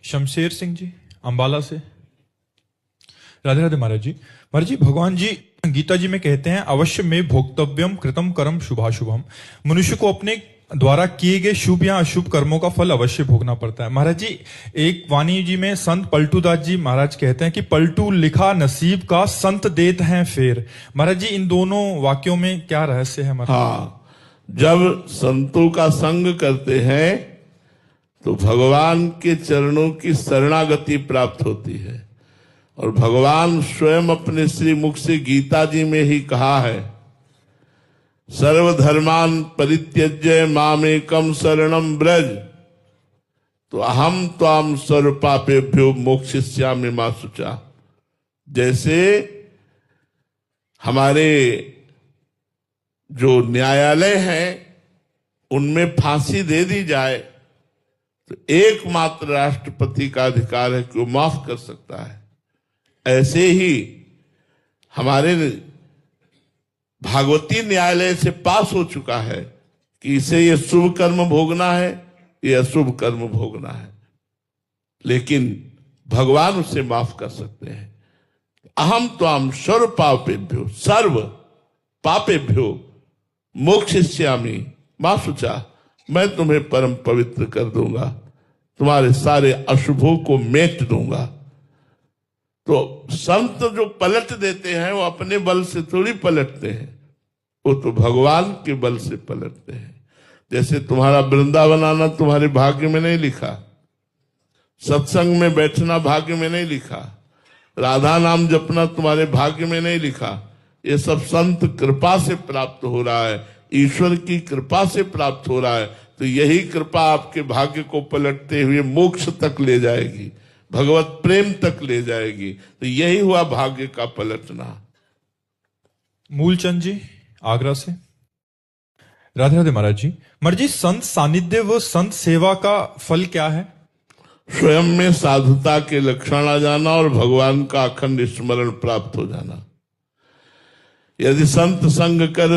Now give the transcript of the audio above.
शमशेर सिंह जी अंबाला से। राधे राधे महाराज जी। महाराज जी, भगवान जी गीता जी में कहते हैं अवश्य में भोक्तव्यम कृतम कर्म शुभाशुभम। मनुष्य को अपने द्वारा किए गए शुभ या अशुभ कर्मों का फल अवश्य भोगना पड़ता है। महाराज जी, एक वाणी जी में संत पलटू दास जी महाराज कहते हैं कि पलटू लिखा नसीब का संत देत हैं फेर। महाराज जी, इन दोनों वाक्यों में क्या रहस्य है? हाँ, जब संतों का संग करते हैं तो भगवान के चरणों की शरणागति प्राप्त होती है। और भगवान स्वयं अपने श्री मुख से गीता जी में ही कहा है, सर्वधर्मान परित्यज्य मामेकम शरणम ब्रज तो अहम त्वाम सर्व पापेभ्यो मोक्षयिष्यामि मा शुचा। जैसे हमारे जो न्यायालय हैं उनमें फांसी दे दी जाए तो एकमात्र राष्ट्रपति का अधिकार है कि वो माफ कर सकता है, ऐसे ही हमारे भागवती न्यायालय से पास हो चुका है कि इसे ये शुभ कर्म भोगना है, ये अशुभ कर्म भोगना है, लेकिन भगवान उसे माफ कर सकते हैं। अहम त्वाम सर्व पापेभ्यो मोक्षयिष्यामि मा शुचा। मैं तुम्हें परम पवित्र कर दूंगा, तुम्हारे सारे अशुभों को मेट दूंगा। तो संत जो पलट देते हैं वो अपने बल से थोड़ी पलटते हैं, वो तो भगवान के बल से पलटते हैं। जैसे तुम्हारा वृंदावन आना तुम्हारे भाग्य में नहीं लिखा, सत्संग में बैठना भाग्य में नहीं लिखा, राधा नाम जपना तुम्हारे भाग्य में नहीं लिखा, ये सब संत कृपा से प्राप्त हो रहा है, ईश्वर की कृपा से प्राप्त हो रहा है। तो यही कृपा आपके भाग्य को पलटते हुए मोक्ष तक ले जाएगी, भगवत प्रेम तक ले जाएगी। तो यही हुआ भाग्य का पलटना। मूलचंद जी आगरा से। राधे राधे महाराज जी। महाराज जी, संत सानिध्य व संत सेवा का फल क्या है? स्वयं में साधुता के लक्षण आ जाना और भगवान का अखंड स्मरण प्राप्त हो जाना। यदि संत संग कर